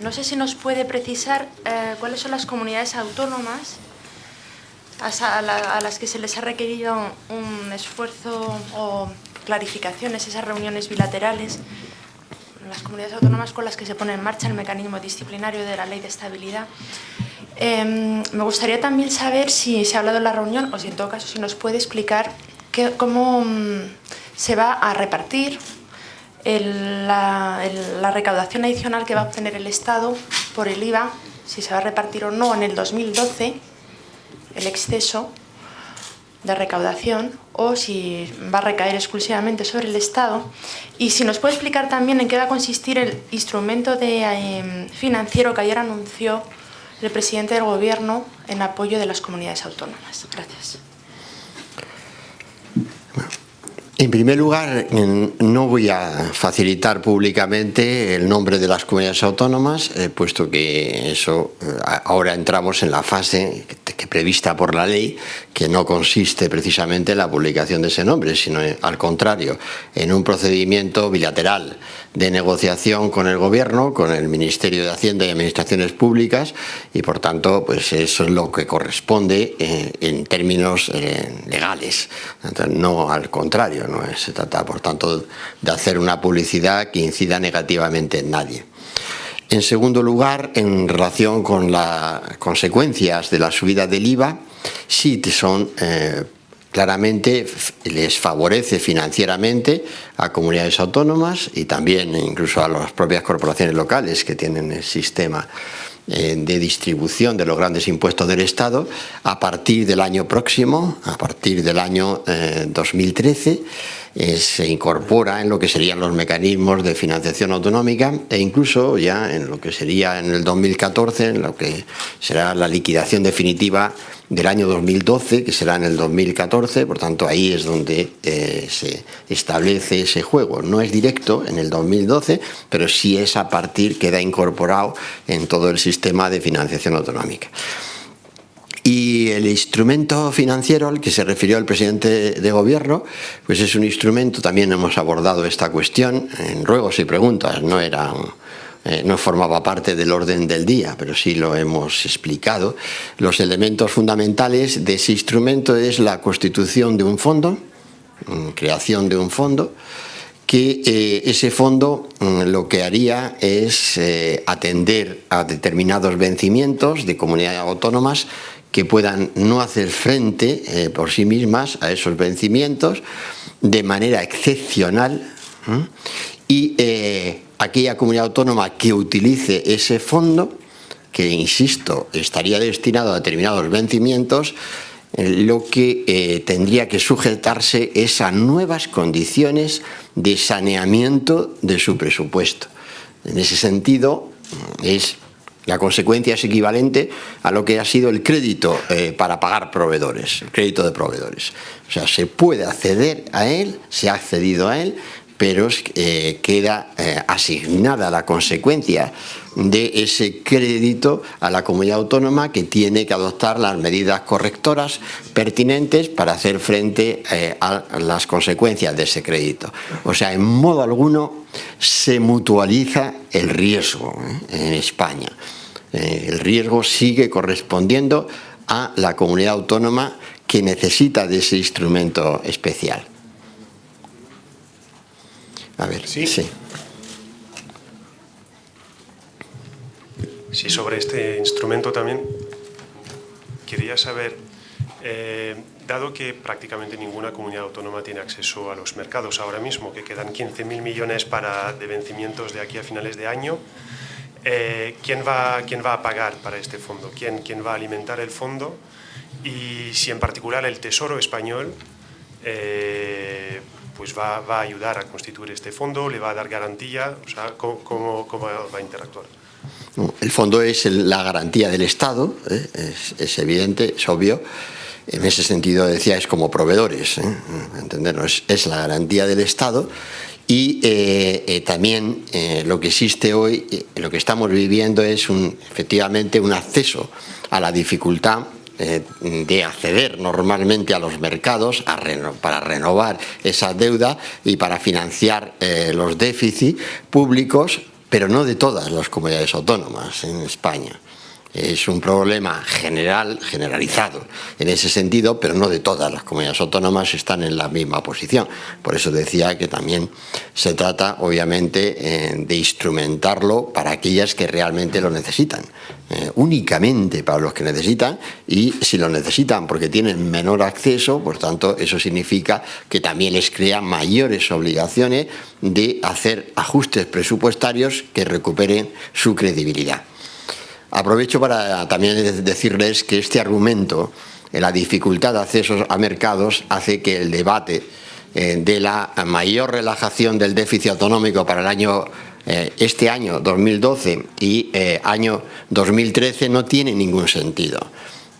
No sé si nos puede precisar cuáles son las comunidades autónomas a las que se les ha requerido un esfuerzo o clarificaciones, esas reuniones bilaterales, las comunidades autónomas con las que se pone en marcha el mecanismo disciplinario de la Ley de Estabilidad. Me gustaría también saber si se ha hablado en la reunión o si en todo caso si nos puede explicar cómo se va a repartir la recaudación adicional que va a obtener el Estado por el IVA, si se va a repartir o no en el 2012 el exceso de recaudación o si va a recaer exclusivamente sobre el Estado, y si nos puede explicar también en qué va a consistir el instrumento financiero que ayer anunció el presidente del Gobierno en apoyo de las comunidades autónomas. Gracias. En primer lugar, no voy a facilitar públicamente el nombre de las comunidades autónomas, puesto que eso ahora entramos en la fase que prevista por la ley, que no consiste precisamente en la publicación de ese nombre, sino al contrario, en un procedimiento bilateral de negociación con el Gobierno, con el Ministerio de Hacienda y Administraciones Públicas, y por tanto, pues eso es lo que corresponde en términos legales, no al contrario. No se trata, por tanto, de hacer una publicidad que incida negativamente en nadie. En segundo lugar, en relación con las consecuencias de la subida del IVA, sí son claramente, les favorece financieramente a comunidades autónomas y también incluso a las propias corporaciones locales que tienen el sistema de distribución de los grandes impuestos del Estado a partir del año próximo, a partir del año 2013, se incorpora en lo que serían los mecanismos de financiación autonómica e incluso ya en lo que sería en el 2014, en lo que será la liquidación definitiva del año 2012, que será en el 2014, por tanto ahí es donde se establece ese juego. No es directo en el 2012, pero sí es a partir, queda incorporado en todo el sistema de financiación autonómica. Y el instrumento financiero al que se refirió el presidente de Gobierno, pues es un instrumento, también hemos abordado esta cuestión en ruegos y preguntas, no formaba parte del orden del día, pero sí lo hemos explicado. Los elementos fundamentales de ese instrumento es la constitución de un fondo, creación de un fondo, que ese fondo lo que haría es atender a determinados vencimientos de comunidades autónomas que puedan no hacer frente por sí mismas a esos vencimientos de manera excepcional, y aquella comunidad autónoma que utilice ese fondo, que insisto, estaría destinado a determinados vencimientos, lo que tendría que sujetarse es a nuevas condiciones de saneamiento de su presupuesto. En ese sentido, la consecuencia es equivalente a lo que ha sido el crédito para pagar proveedores, el crédito de proveedores. O sea, se puede acceder a él, se ha accedido a él, pero queda asignada la consecuencia de ese crédito a la comunidad autónoma, que tiene que adoptar las medidas correctoras pertinentes para hacer frente a las consecuencias de ese crédito. O sea, en modo alguno se mutualiza el riesgo en España. El riesgo sigue correspondiendo a la comunidad autónoma que necesita de ese instrumento especial. A ver, sí. Sí, sobre este instrumento también quería saber, dado que prácticamente ninguna comunidad autónoma tiene acceso a los mercados ahora mismo, que quedan 15.000 millones de vencimientos de aquí a finales de año, ¿quién va a pagar para este fondo? ¿Quién va a alimentar el fondo? Y si en particular el Tesoro español pues va a ayudar a constituir este fondo, le va a dar garantía, o sea, ¿cómo va a interactuar? El fondo es la garantía del Estado, es evidente, es obvio. En ese sentido, decía, es como proveedores, entendernos, es la garantía del Estado. Y también lo que existe hoy, lo que estamos viviendo es efectivamente un acceso a la dificultad de acceder normalmente a los mercados para renovar esa deuda y para financiar los déficits públicos pero no de todas las comunidades autónomas en España. Es un problema generalizado en ese sentido, pero no de todas las comunidades autónomas están en la misma posición. Por eso decía que también se trata, obviamente, de instrumentarlo para aquellas que realmente lo necesitan. Únicamente para los que necesitan, y si lo necesitan porque tienen menor acceso, por tanto, eso significa que también les crea mayores obligaciones de hacer ajustes presupuestarios que recuperen su credibilidad. Aprovecho para también decirles que este argumento, la dificultad de acceso a mercados, hace que el debate de la mayor relajación del déficit autonómico para el año este año 2012 y año 2013 no tiene ningún sentido.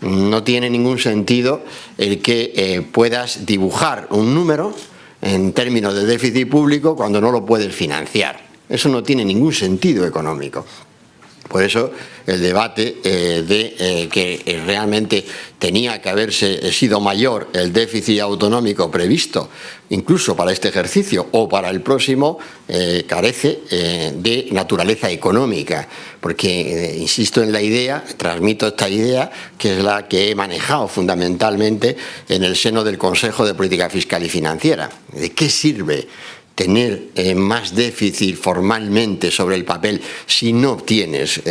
No tiene ningún sentido el que puedas dibujar un número en términos de déficit público cuando no lo puedes financiar. Eso no tiene ningún sentido económico. Por eso el debate de que realmente tenía que haberse sido mayor el déficit autonómico previsto, incluso para este ejercicio o para el próximo, carece de naturaleza económica, porque insisto en la idea, transmito esta idea, que es la que he manejado fundamentalmente en el seno del Consejo de Política Fiscal y Financiera. ¿De qué sirve tener más déficit formalmente sobre el papel si no tienes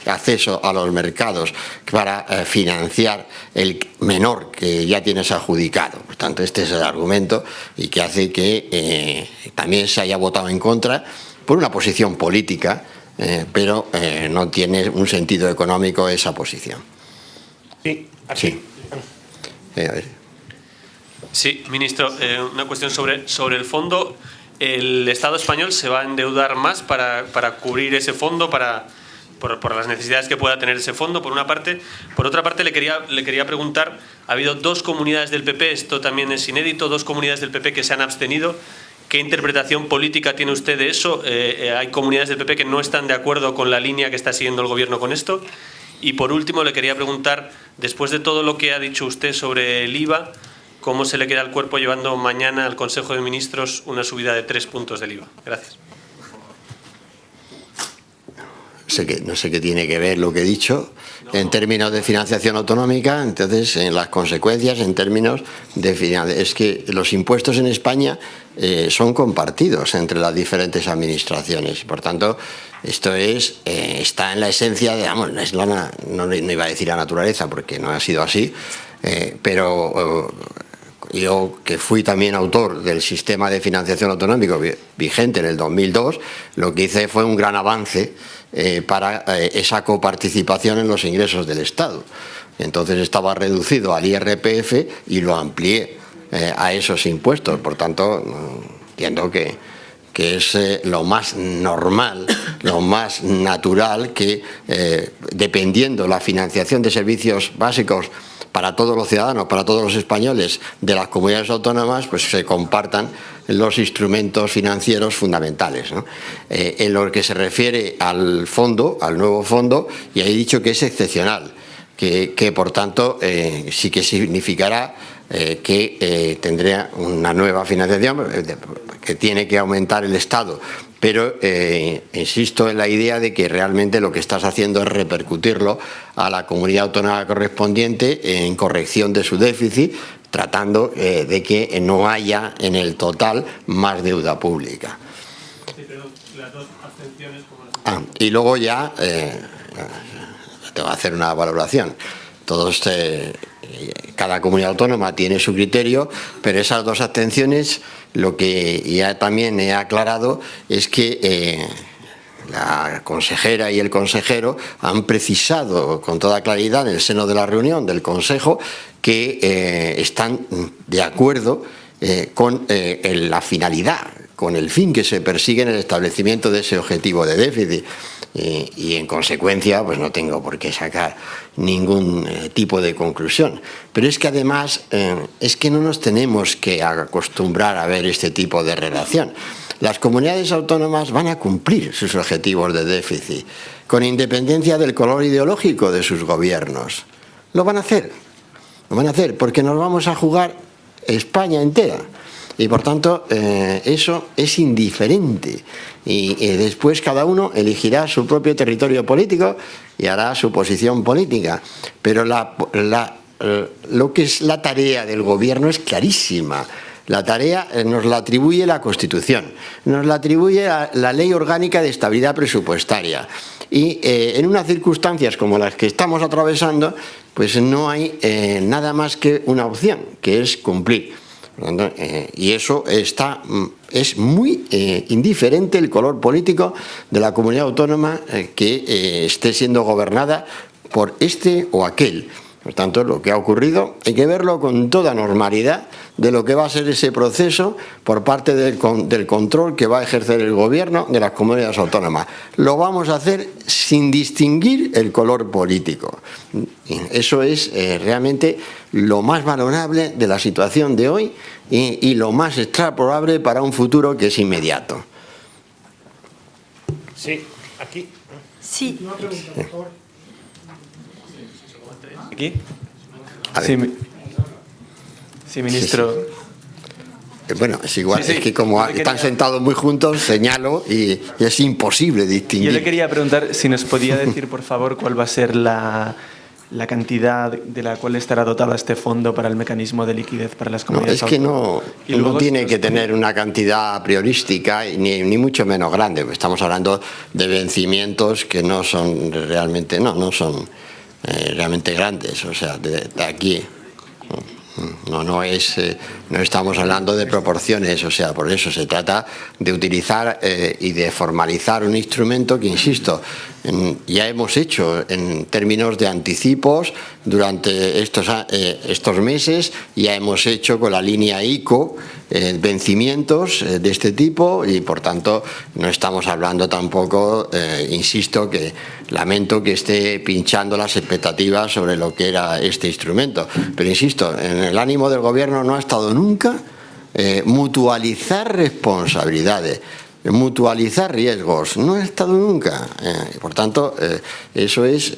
acceso a los mercados para financiar el menor que ya tienes adjudicado? Por tanto, este es el argumento, y que hace que también se haya votado en contra por una posición política, pero no tiene un sentido económico esa posición. Sí, aquí. Sí, a ver. Sí, ministro, una cuestión sobre el fondo. ¿El Estado español se va a endeudar más para cubrir ese fondo, por las necesidades que pueda tener ese fondo, por una parte? Por otra parte, le quería preguntar, ha habido dos comunidades del PP, esto también es inédito, dos comunidades del PP que se han abstenido. ¿Qué interpretación política tiene usted de eso? ¿Hay comunidades del PP que no están de acuerdo con la línea que está siguiendo el Gobierno con esto? Y por último, le quería preguntar, después de todo lo que ha dicho usted sobre el IVA, ¿cómo se le queda al cuerpo llevando mañana al Consejo de Ministros una subida de 3 puntos del IVA? Gracias. No sé qué tiene que ver lo que he dicho en términos de financiación autonómica, entonces en las consecuencias en términos de financiación. Es que los impuestos en España son compartidos entre las diferentes administraciones. Por tanto, esto está en la esencia de, no iba a decir la naturaleza porque no ha sido así, pero yo, que fui también autor del sistema de financiación autonómico vigente en el 2002, lo que hice fue un gran avance para esa coparticipación en los ingresos del Estado. Entonces estaba reducido al IRPF y lo amplié a esos impuestos. Por tanto, entiendo que es lo más normal, lo más natural que, dependiendo la financiación de servicios básicos para todos los ciudadanos, para todos los españoles de las comunidades autónomas, pues se compartan los instrumentos financieros fundamentales, ¿no? En lo que se refiere al fondo, al nuevo fondo, y he dicho que es excepcional, que por tanto sí que significará que tendría una nueva financiación, que tiene que aumentar el Estado. Pero insisto en la idea de que realmente lo que estás haciendo es repercutirlo a la comunidad autónoma correspondiente en corrección de su déficit, tratando de que no haya en el total más deuda pública. Sí, pero las dos abstenciones, Y luego ya te voy a hacer una valoración. Cada comunidad autónoma tiene su criterio, pero esas dos abstenciones, lo que ya también he aclarado es que la consejera y el consejero han precisado con toda claridad en el seno de la reunión del Consejo que están de acuerdo con la finalidad, con el fin que se persigue en el establecimiento de ese objetivo de déficit. Y en consecuencia pues no tengo por qué sacar ningún tipo de conclusión. Pero es que además es que no nos tenemos que acostumbrar a ver este tipo de relación. Las comunidades autónomas van a cumplir sus objetivos de déficit con independencia del color ideológico de sus gobiernos. Lo van a hacer porque nos vamos a jugar España entera. Y por tanto, eso es indiferente. Y después cada uno elegirá su propio territorio político y hará su posición política. Pero lo que es la tarea del gobierno es clarísima. La tarea nos la atribuye la Constitución, nos la atribuye la Ley Orgánica de Estabilidad Presupuestaria. Y en unas circunstancias como las que estamos atravesando, pues no hay nada más que una opción, que es cumplir. Y eso es muy indiferente el color político de la comunidad autónoma que esté siendo gobernada por este o aquel. Por tanto, lo que ha ocurrido hay que verlo con toda normalidad de lo que va a ser ese proceso por parte del control que va a ejercer el gobierno de las comunidades autónomas. Lo vamos a hacer sin distinguir el color político. Eso es realmente lo más valorable de la situación de hoy y lo más extrapolable para un futuro que es inmediato. Sí, aquí. Sí. ¿Aquí? Sí, ministro. Sí. Bueno, es igual, Sí. es que como están sentados muy juntos, señalo y es imposible distinguir. Yo le quería preguntar si nos podía decir, por favor, cuál va a ser la cantidad de la cual estará dotada este fondo para el mecanismo de liquidez para las No, comunidades es que autónomas. no tiene que tener una cantidad priorística ni mucho menos grande. Estamos hablando de vencimientos que no son realmente, no son realmente grandes, o sea, de aquí. No estamos hablando de proporciones, o sea, por eso se trata de utilizar y de formalizar un instrumento que, insisto, ya hemos hecho en términos de anticipos durante estos meses, ya hemos hecho con la línea ICO vencimientos de este tipo y, por tanto, no estamos hablando tampoco, insisto, que lamento que esté pinchando las expectativas sobre lo que era este instrumento, pero insisto, en el ánimo del gobierno no ha estado nunca mutualizar responsabilidades, mutualizar riesgos, no ha estado nunca. Por tanto, eso es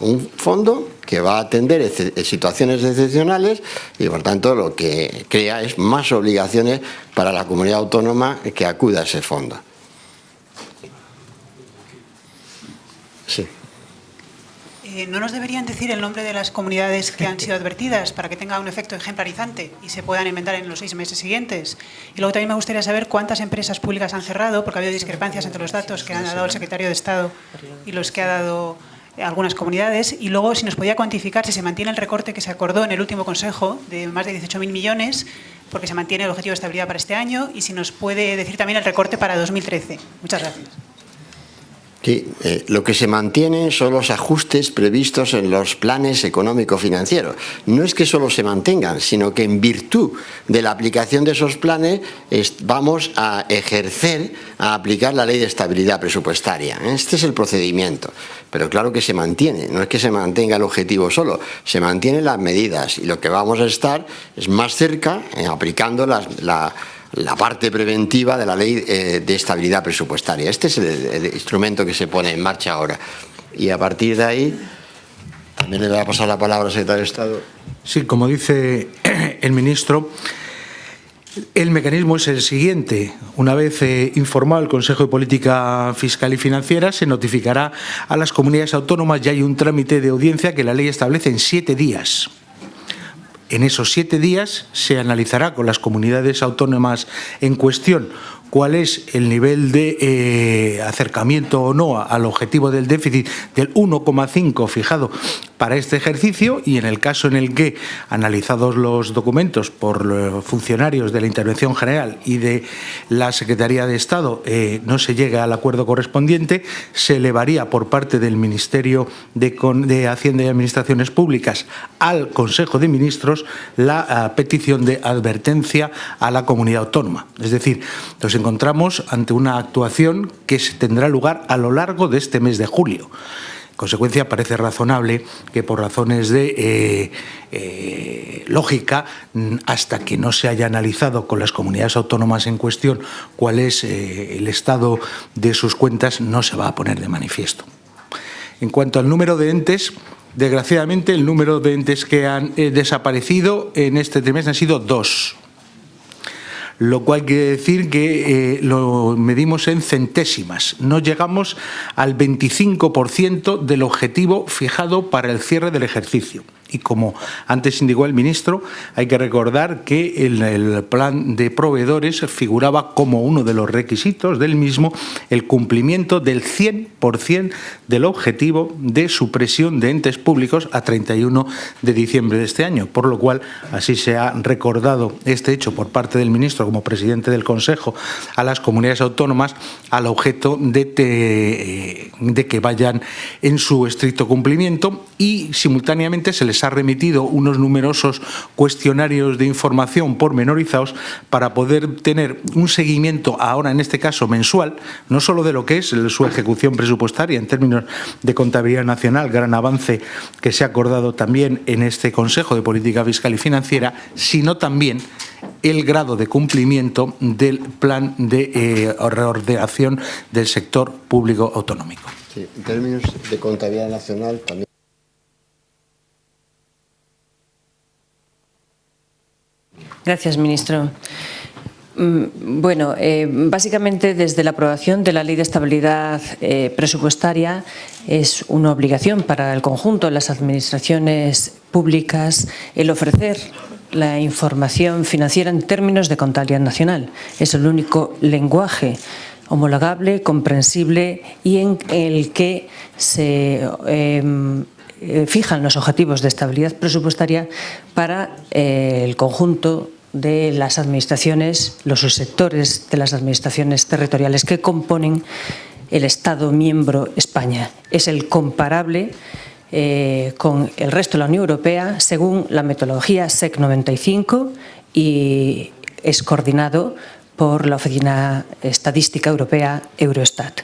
un fondo que va a atender situaciones excepcionales y, por tanto, lo que crea es más obligaciones para la comunidad autónoma que acuda a ese fondo. Sí. ¿No nos deberían decir el nombre de las comunidades que han sido advertidas para que tenga un efecto ejemplarizante y se puedan inventar en los 6 meses siguientes? Y luego también me gustaría saber cuántas empresas públicas han cerrado, porque ha habido discrepancias entre los datos que ha dado el secretario de Estado y los que ha dado algunas comunidades. Y luego, si nos podía cuantificar si se mantiene el recorte que se acordó en el último Consejo de más de 18.000 millones, porque se mantiene el objetivo de estabilidad para este año, y si nos puede decir también el recorte para 2013. Muchas gracias. Sí, lo que se mantiene son los ajustes previstos en los planes económico-financieros. No es que solo se mantengan, sino que en virtud de la aplicación de esos planes vamos a ejercer, a aplicar la Ley de Estabilidad Presupuestaria. Este es el procedimiento. Pero claro que se mantiene, no es que se mantenga el objetivo solo, se mantienen las medidas y lo que vamos a estar es más cerca aplicando la parte preventiva de la Ley de Estabilidad Presupuestaria. Este es el instrumento que se pone en marcha ahora. Y a partir de ahí, también le voy a pasar la palabra al secretario de Estado. Sí, como dice el ministro, el mecanismo es el siguiente. Una vez informado el Consejo de Política Fiscal y Financiera, se notificará a las comunidades autónomas y hay un trámite de audiencia que la ley establece en 7 días. En esos 7 días se analizará con las comunidades autónomas en cuestión cuál es el nivel de acercamiento o no al objetivo del déficit del 1,5 fijado para este ejercicio, y en el caso en el que, analizados los documentos por los funcionarios de la Intervención General y de la Secretaría de Estado, no se llegue al acuerdo correspondiente, se elevaría por parte del Ministerio de Hacienda y Administraciones Públicas al Consejo de Ministros la petición de advertencia a la comunidad autónoma. Es decir, nos encontramos ante una actuación que tendrá lugar a lo largo de este mes de julio. En consecuencia, parece razonable que por razones de lógica, hasta que no se haya analizado con las comunidades autónomas en cuestión cuál es el estado de sus cuentas, no se va a poner de manifiesto. En cuanto al número de entes, desgraciadamente el número de entes que han desaparecido en este trimestre han sido 2. lo cual quiere decir que lo medimos en centésimas. No llegamos al 25% del objetivo fijado para el cierre del ejercicio. Y como antes indicó el ministro, hay que recordar que en el plan de proveedores figuraba como uno de los requisitos del mismo el cumplimiento del 100% del objetivo de supresión de entes públicos a 31 de diciembre de este año, por lo cual así se ha recordado este hecho por parte del ministro como presidente del Consejo a las comunidades autónomas al objeto de que vayan en su estricto cumplimiento, y simultáneamente se les ha remitido unos numerosos cuestionarios de información pormenorizados para poder tener un seguimiento ahora, en este caso mensual, no solo de lo que es su ejecución presupuestaria en términos de contabilidad nacional, gran avance que se ha acordado también en este Consejo de Política Fiscal y Financiera, sino también el grado de cumplimiento del plan de reordenación del sector público autonómico. Sí, en términos de contabilidad nacional también. Gracias, ministro. Bueno, básicamente desde la aprobación de la Ley de Estabilidad Presupuestaria es una obligación para el conjunto de las administraciones públicas el ofrecer la información financiera en términos de contabilidad nacional. Es el único lenguaje homologable, comprensible y en el que se fijan los objetivos de estabilidad presupuestaria para el conjunto de las administraciones, los subsectores de las administraciones territoriales que componen el Estado miembro España. Es el comparable con el resto de la Unión Europea según la metodología SEC 95 y es coordinado por la Oficina Estadística Europea Eurostat.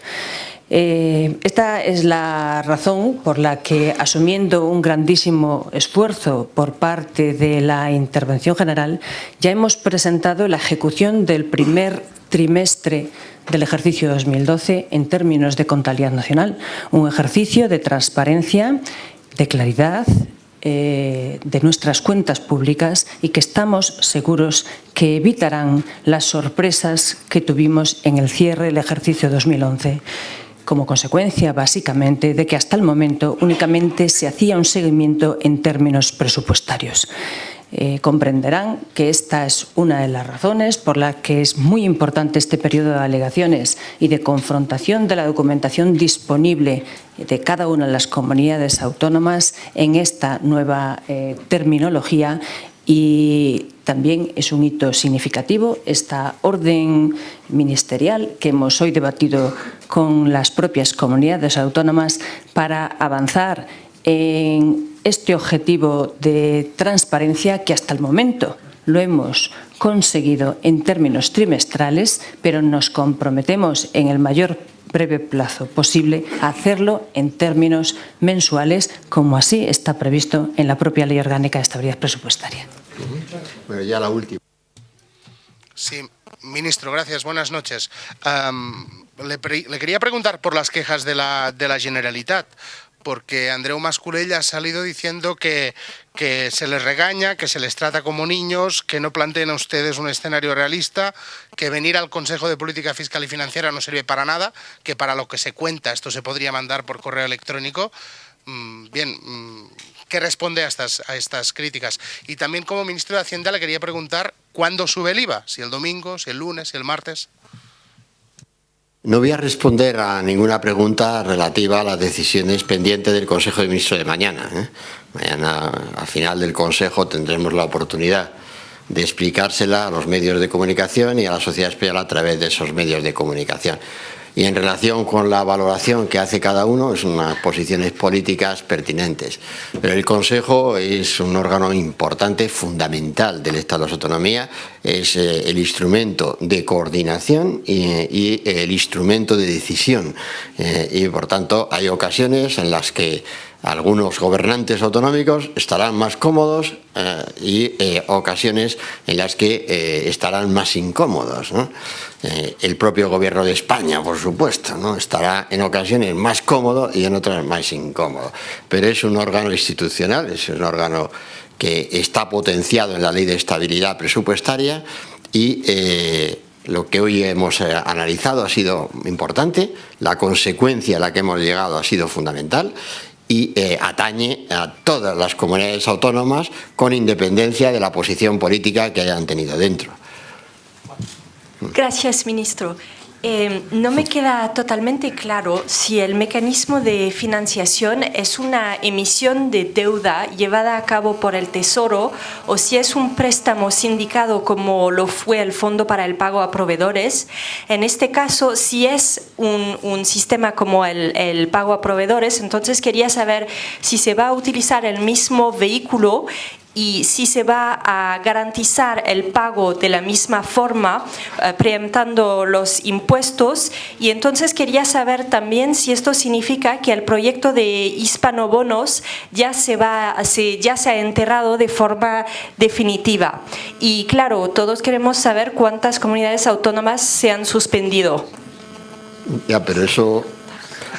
Esta es la razón por la que, asumiendo un grandísimo esfuerzo por parte de la Intervención General, ya hemos presentado la ejecución del primer trimestre del ejercicio 2012 en términos de contabilidad nacional, un ejercicio de transparencia, de claridad, de nuestras cuentas públicas y que estamos seguros que evitarán las sorpresas que tuvimos en el cierre del ejercicio 2011. Como consecuencia, básicamente, de que hasta el momento únicamente se hacía un seguimiento en términos presupuestarios. Comprenderán que esta es una de las razones por las que es muy importante este periodo de alegaciones y de confrontación de la documentación disponible de cada una de las comunidades autónomas en esta nueva terminología. Y también es un hito significativo esta orden ministerial que hemos hoy debatido con las propias comunidades autónomas para avanzar en este objetivo de transparencia que hasta el momento lo hemos conseguido en términos trimestrales, pero nos comprometemos en el mayor breve plazo posible a hacerlo en términos mensuales, como así está previsto en la propia Ley Orgánica de Estabilidad Presupuestaria. Bueno, ya la última. Sí, ministro, gracias. Buenas noches. Le quería preguntar por las quejas de la Generalitat, porque Andreu Mas-Colell ha salido diciendo que se les regaña, que se les trata como niños, que no planteen a ustedes un escenario realista, que venir al Consejo de Política Fiscal y Financiera no sirve para nada, que para lo que se cuenta esto se podría mandar por correo electrónico. Bien, ¿qué responde a estas críticas? Y también como ministro de Hacienda le quería preguntar ¿cuándo sube el IVA? ¿Si el domingo, si el lunes, si el martes? No voy a responder a ninguna pregunta relativa a las decisiones pendientes del Consejo de Ministros de mañana. Mañana, al final del Consejo, tendremos la oportunidad de explicársela a los medios de comunicación y a la sociedad española a través de esos medios de comunicación. Y en relación con la valoración que hace cada uno, son unas posiciones políticas pertinentes. Pero el Consejo es un órgano importante, fundamental del Estado de Autonomía, es el instrumento de coordinación y el instrumento de decisión. Y por tanto hay ocasiones en las que algunos gobernantes autonómicos estarán más cómodos y ocasiones en las que estarán más incómodos, ¿no? El propio Gobierno de España, por supuesto, ¿no? Estará en ocasiones más cómodo y en otras más incómodo. Pero es un órgano institucional, es un órgano que está potenciado en la Ley de Estabilidad Presupuestaria y lo que hoy hemos analizado ha sido importante, la consecuencia a la que hemos llegado ha sido fundamental y atañe a todas las comunidades autónomas con independencia de la posición política que hayan tenido dentro. Gracias, ministro. No me queda totalmente claro si el mecanismo de financiación es una emisión de deuda llevada a cabo por el Tesoro o si es un préstamo sindicado como lo fue el Fondo para el Pago a Proveedores. En este caso, si es un sistema como el pago a proveedores, entonces quería saber si se va a utilizar el mismo vehículo y si se va a garantizar el pago de la misma forma, preemptando los impuestos. Y entonces quería saber también si esto significa que el proyecto de hispanobonos ya se ha enterrado de forma definitiva. Y claro, todos queremos saber cuántas comunidades autónomas se han suspendido. Ya, pero eso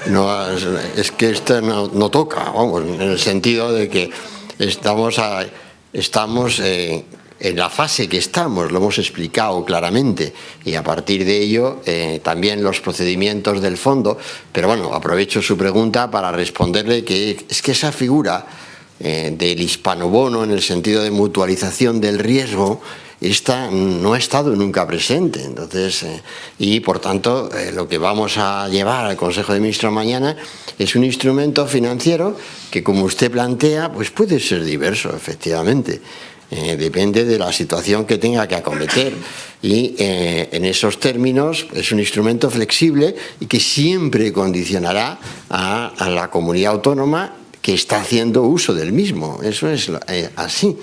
no es que esto no toca, vamos, en el sentido de que estamos en la fase que estamos, lo hemos explicado claramente, y a partir de ello también los procedimientos del fondo. Pero bueno, aprovecho su pregunta para responderle que es que esa figura del hispanobono en el sentido de mutualización del riesgo, esta no ha estado nunca presente. Entonces, y por tanto, lo que vamos a llevar al Consejo de Ministros mañana es un instrumento financiero que, como usted plantea, pues puede ser diverso, efectivamente. Depende de la situación que tenga que acometer. Y en esos términos es un instrumento flexible y que siempre condicionará a la comunidad autónoma que está haciendo uso del mismo. Eso es así.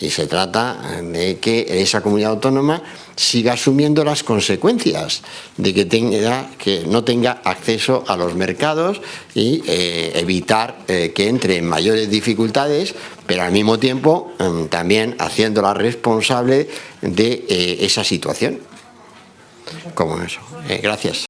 Y se trata de que esa comunidad autónoma siga asumiendo las consecuencias de que no tenga acceso a los mercados y evitar que entre en mayores dificultades, pero al mismo tiempo también haciéndola responsable de esa situación. Como eso. Gracias.